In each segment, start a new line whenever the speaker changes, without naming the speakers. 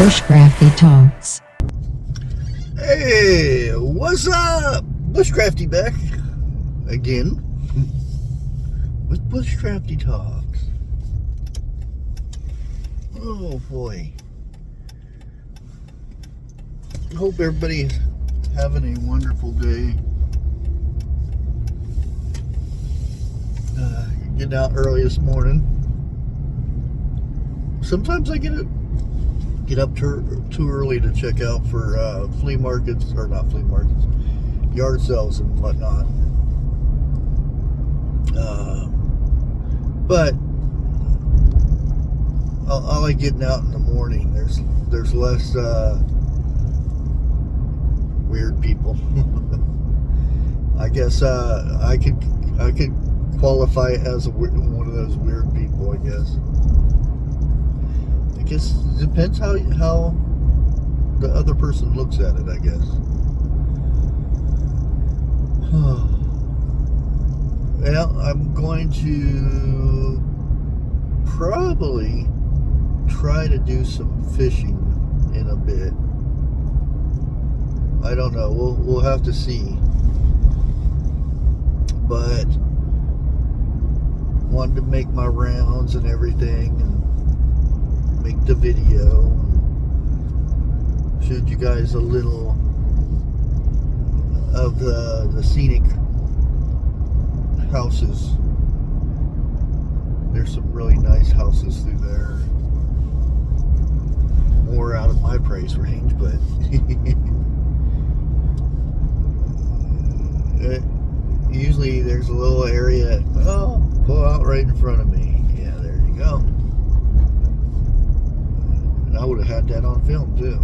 Bushcrafty Talks.
Hey, what's up? Bushcrafty back again with Bushcrafty Talks. Oh boy. Hope everybody's having a wonderful day. Getting out early this morning. Sometimes I get up too early to check out for flea markets, or not flea markets, yard sales and whatnot. But I like getting out in the morning. There's less weird people. I guess I could qualify as one of those weird people, I guess. I guess it depends how the other person looks at it, I guess. Well, I'm going to probably try to do some fishing in a bit. I don't know. We'll have to see. But wanted to make my rounds and everything and make the video and showed you guys a little of the scenic houses. There's some really nice houses through there. More out of my price range, but usually there's a little area, pull out right in front of me. Yeah, there you go. And I would have had that on film too.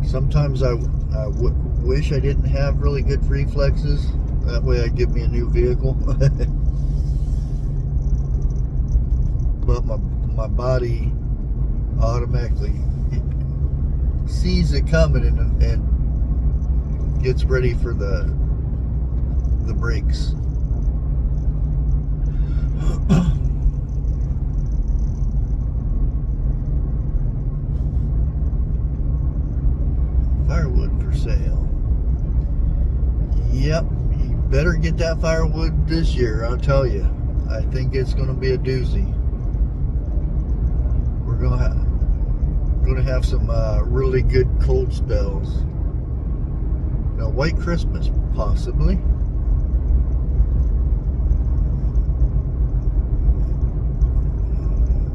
Sometimes I wish I didn't have really good reflexes. That way I'd give me a new vehicle. But my body automatically sees it coming and gets ready for the brakes. Firewood for sale. Yep, you better get that firewood this year, I'll tell you. I think it's going to be a doozy. We're going to have some really good cold spells. Now, White Christmas, possibly.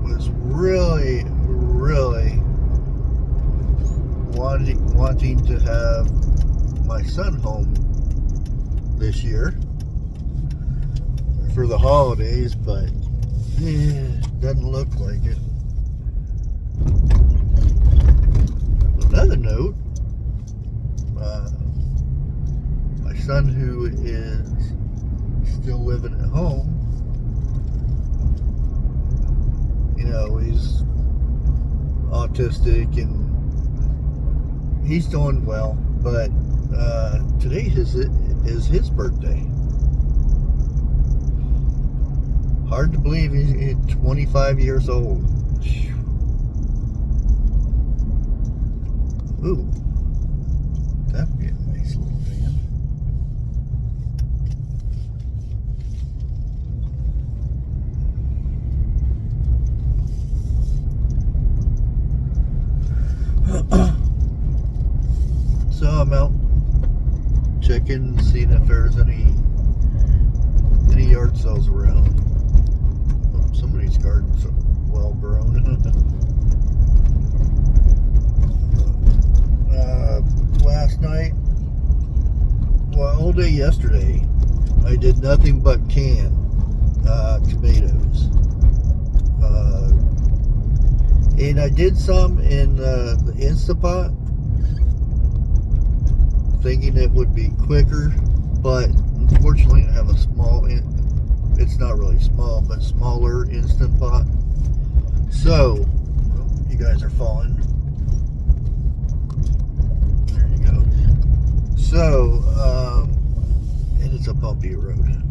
Was really wanting to have my son home this year for the holidays, but doesn't look like it. Another note, my son, who is still living at home, he's autistic and he's doing well, but today is his birthday. Hard to believe he's 25 years old. Ooh, that'd be a nice little van. So I'm out checking, seeing if there's any yard sales around. Oh, somebody's garden's well grown. Last night, well, all day yesterday, I did nothing but can tomatoes. And I did some in the Instapot, thinking it would be quicker, but unfortunately I have a small, it's not really small, but smaller Instant Pot. So, you guys are falling. There you go. So, and it's a bumpy road.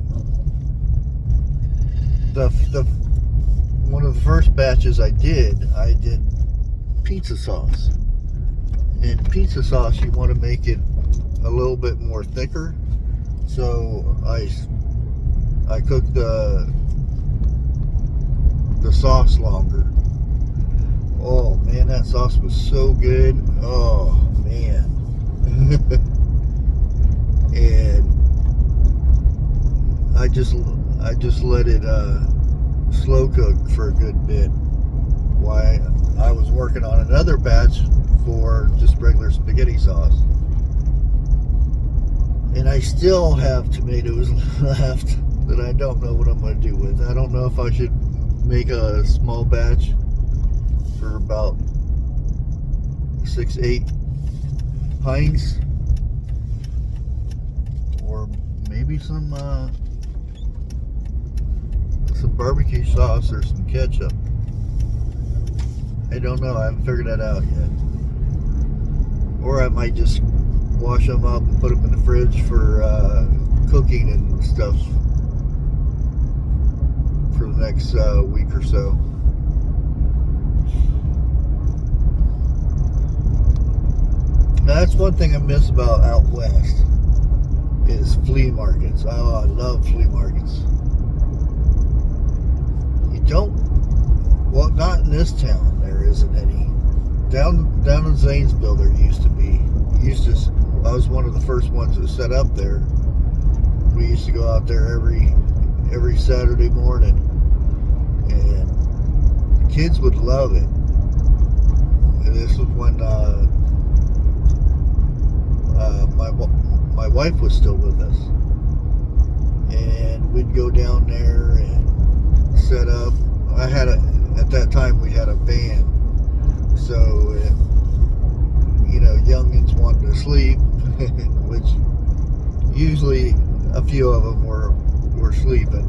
The one of the first batches I did pizza sauce. And pizza sauce, you want to make it a little bit more thicker. So I cooked the sauce longer. Oh man, that sauce was so good. Oh man. And I just let it slow cook for a good bit while I was working on another batch for just regular spaghetti sauce. And I still have tomatoes left that I don't know what I'm going to do with. I don't know if I should make a small batch for about 6-8 pints, or maybe some barbecue sauce or some ketchup. I don't know. I haven't figured that out yet. Or I might just wash them up and put them in the fridge for cooking and stuff for the next week or so. Now, that's one thing I miss about out west is flea markets. Oh, I love flea markets. You don't, well, not in this town. There isn't any. Down in Zanesville, there used to be. I was one of the first ones that set up there. We used to go out there every Saturday morning, and the kids would love it. And this was when my wife was still with us, and we'd go down there and set up. At that time we had a van, so youngins wanted to sleep, which usually a few of them were sleeping.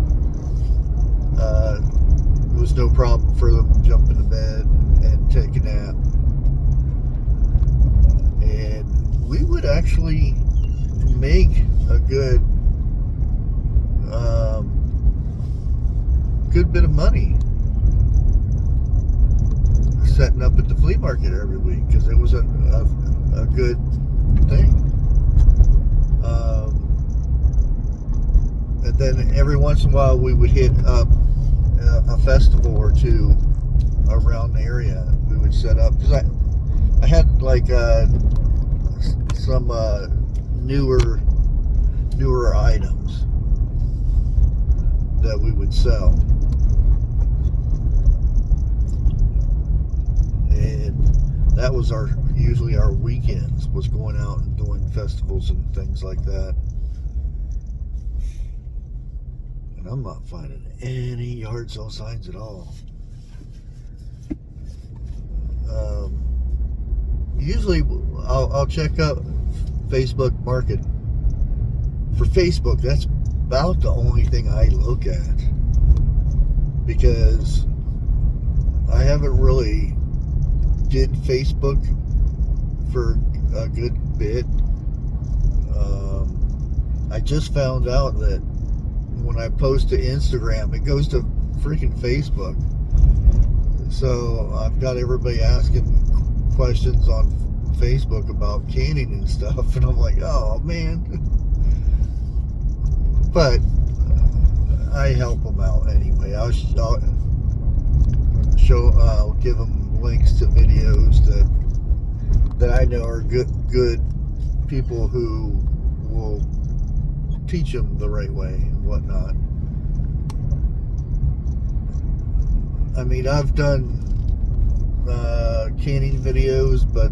It was no problem for them to jump into bed and take a nap. And we would actually make a good bit of money setting up at the flea market every week, because it was a good thing. And then every once in a while we would hit up a festival or two around the area. We would set up, because I had like some newer items that we would sell. And that was usually our weekends, was going out and doing festivals and things like that. And I'm not finding any yard sale signs at all. Usually I'll check out Facebook Market. For Facebook, that's about the only thing I look at, because I haven't really did Facebook for a good bit. I just found out that when I post to Instagram, it goes to freaking Facebook. So I've got everybody asking questions on Facebook about canning and stuff, and I'm like, oh man. But I help them out anyway. I'll give them links to videos that I know are good people who will teach them the right way and whatnot. I mean, I've done canning videos, but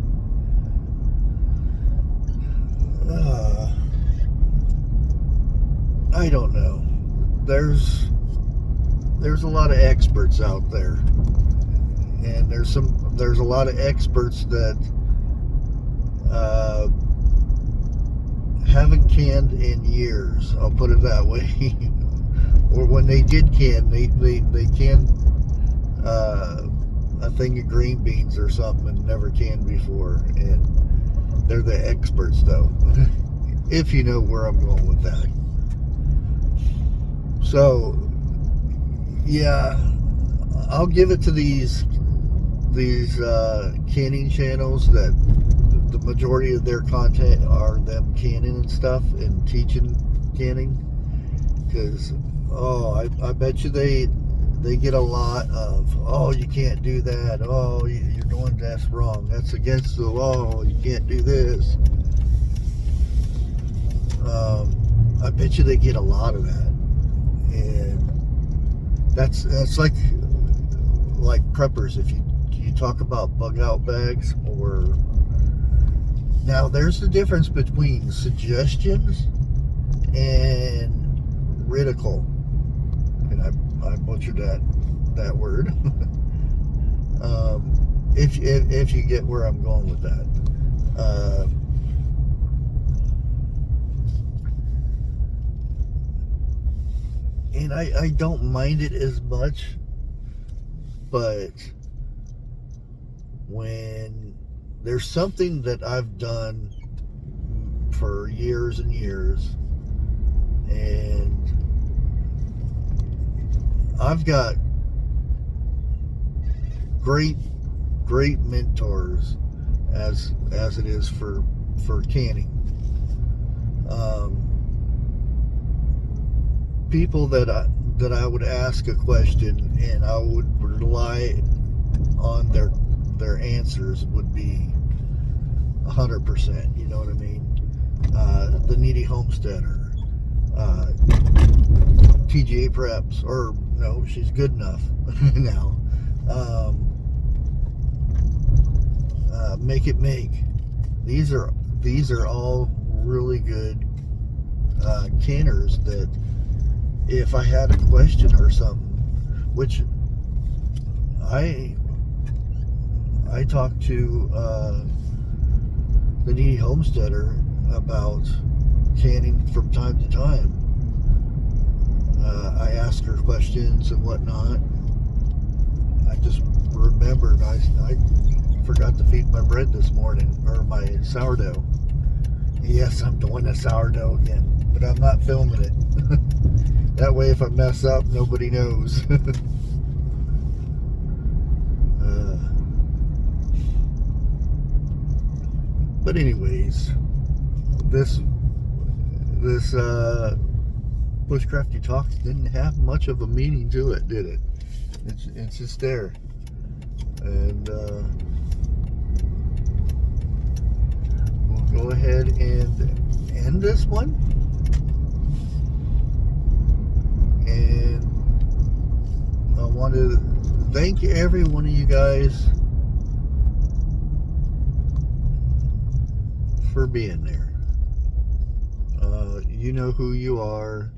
I don't know. There's a lot of experts out there, and there's a lot of experts that haven't canned in years. I'll put it that way. Or when they did can, they canned a thing of green beans or something and never canned before, and they're the experts though. If you know where I'm going with that. So yeah, I'll give it to these canning channels that the majority of their content are them canning and stuff and teaching canning, because I bet you they get a lot of, oh, you can't do that, oh, you're doing that's wrong, that's against the law, you can't do this. I bet you they get a lot of that, and that's like preppers. If you talk about bug out bags, or now there's the difference between suggestions and ridicule, and I butchered that word. If you get where I'm going with that. And I don't mind it as much, but when there's something that I've done for years and years, and I've got great mentors as it is for canning. People that I would ask a question and I would rely on their answers would be 100%. You know what I mean? The Needy Homesteader, TGA Preps, or no, she's good enough now. Make It Make. These are all really good canners that, if I had a question or something, which I talked to the Needy Homesteader about canning from time to time. I ask her questions and whatnot. I just remembered I forgot to feed my bread this morning, or my sourdough. Yes, I'm doing a sourdough again, but I'm not filming it. That way, if I mess up, nobody knows. But anyways, this Bushcrafty Talks didn't have much of a meaning to it, did it? It's just there, and we'll go ahead and end this one. And I want to thank every one of you guys for being there. You know who you are.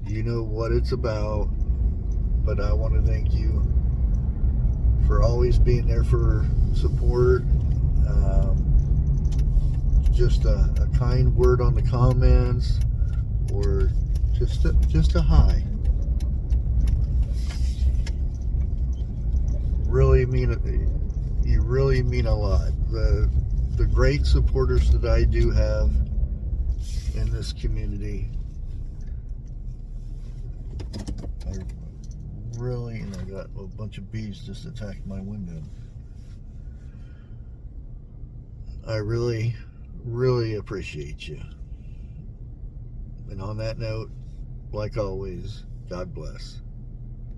You know what it's about. But I want to thank you for always being there for support. Just a kind word on the comments, or just a hi. You really mean a lot. The great supporters that I do have in this community, and I got a bunch of bees just attacked my window. I really appreciate you. And on that note, like always, God bless.